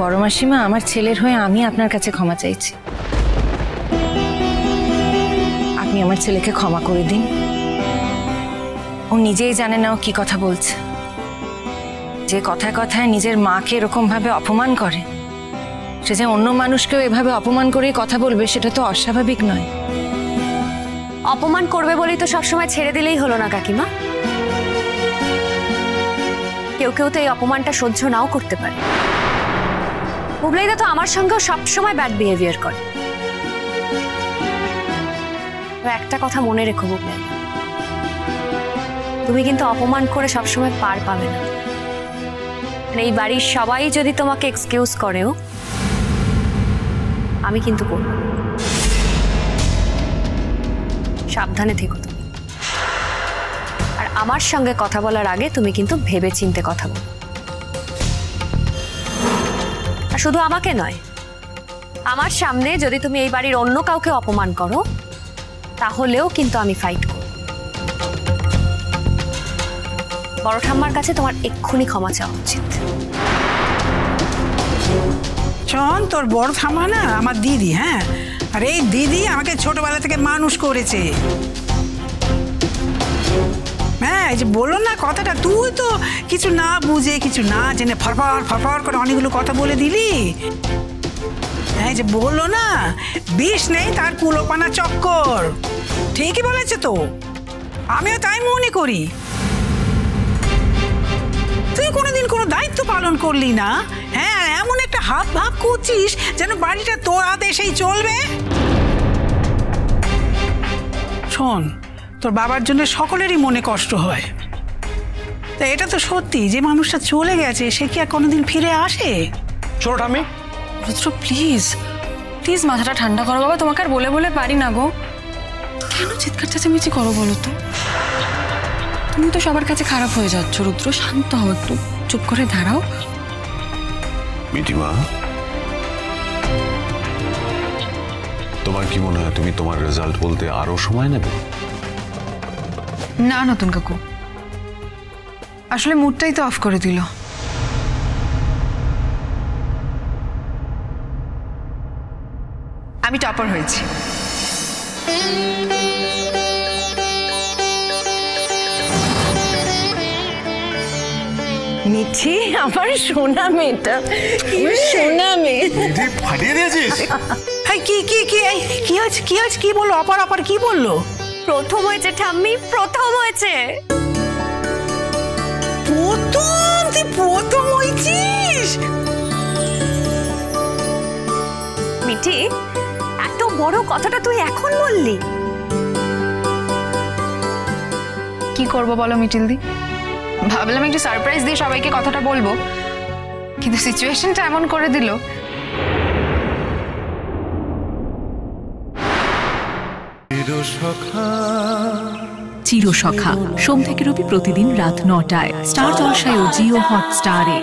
বড় মাসিমা, আমার ছেলের হয়ে আমি আপনার কাছে ক্ষমা চাইছি। আপনি আমার ছেলেকে ক্ষমা করে দিন। ও নিজেই জানে না ও কি কথা বলছে। যে কথায় কথায় নিজের মাকে এরকম ভাবে অপমান করে, সে যে অন্য মানুষকেও এভাবে অপমান করে কথা বলবে, সেটা তো অস্বাভাবিক নয়। অপমান করবে বলেই তো সবসময় ছেড়ে দিলেই হলো না কাকিমা। কেউ কেউ তো এই অপমানটা সহ্য নাও করতে পারে। বুবলাইদা তো আমার সঙ্গেও সবসময় ব্যাড বিহেভিয়ার করে। একটা কথা মনে রেখো বুবলাইদা, তুমি কিন্তু অপমান করে সবসময় পার পাবে না। এই বাড়ির সবাই যদি তোমাকে এক্সকিউজ করেও, আমি কিন্তু করব। সাবধানে থেকো তুমি। আর আমার সঙ্গে কথা বলার আগে তুমি কিন্তু ভেবে চিন্তে কথা বলো। আর শুধু আমাকে নয়, আমার সামনে যদি তুমি এই বাড়ির অন্য কাউকে অপমান করো, তাহলেও কিন্তু আমি ফাইট করব। বড় ঠাম্মার কাছে তোমার এক্ষুনি ক্ষমা চাওয়া উচিত। শোন, তোর বড় ঠাম্মা না আমার দিদি। হ্যাঁ, আর এই দিদি আমাকে ছোটবেলা থেকে মানুষ করেছে। হ্যাঁ, এই যে বললো না কথাটা, তুই তো কিছু না বুঝে কিছু না জেনে ফরফর ফরফর করে অনেকগুলো কথা বলে দিলি। হ্যাঁ, যে বললো না, বিষ নেই তার কুলোপানা চক্কর। ঠিকই বলেছে তো, আমিও তাই মনে করি। তুই কোনোদিন কোনো দায়িত্ব পালন করলি না। হ্যাঁ, এমন একটা হাত ভাব করছিস যেন বাড়িটা তোর আদেশেই চলবে। শোন, তোর বাবার জন্য সকলেরই মনে কষ্ট হয়। তা এটা তো সত্যি, যে মানুষটা চলে গেছে সে কি আর কোনোদিন ফিরে আসে? ছোট ঠাম্মি, রুদ্র প্লিজ প্লিজ মাথাটা ঠান্ডা করো বাবা। তোমাকে আর বলে বলে পারি না গো। কেন চিৎকার চেঁচামেচি করো বলো তো? তুমি তো সবার কাছে খারাপ হয়ে যাচ্ছ। রুদ্র, শান্ত হও একটু, চুপ করে দাঁড়াও। মিটিমা, তোমার কি মনে হয় তুমি তোমার রেজাল্ট বলতে আরো সময় নেবে? না নতুন কাকু, আসলে মুডটাই তো অফ করে দিল। আমি টপার হয়েছি। মিঠি, আমার সোনা মেয়েটা, সোনা মেয়ে। ফাটিয়ে দিয়েছিস? কি কি কি কি হয়েছে? কি হয়েছে? কি বললো? অপার অপার কি বললো? প্রথম হয়েছে ঠাম্মি, প্রথম হয়েছে। প্রথম? তুই প্রথম হয়েছিস? মিঠি, এত বড় কথাটা তুই এখন বললি? কি করবো বলো মিটিলদি? ভাবলাম একটু সারপ্রাইজ দিয়ে সবাইকে কথাটা বলবো, কিন্তু সিচুয়েশনটা এমন করে দিল। চিরসখা সোম থেকে রবি প্রতিদিন রাত ৯টায় স্টার জলসায় ও জিও হটস্টারে।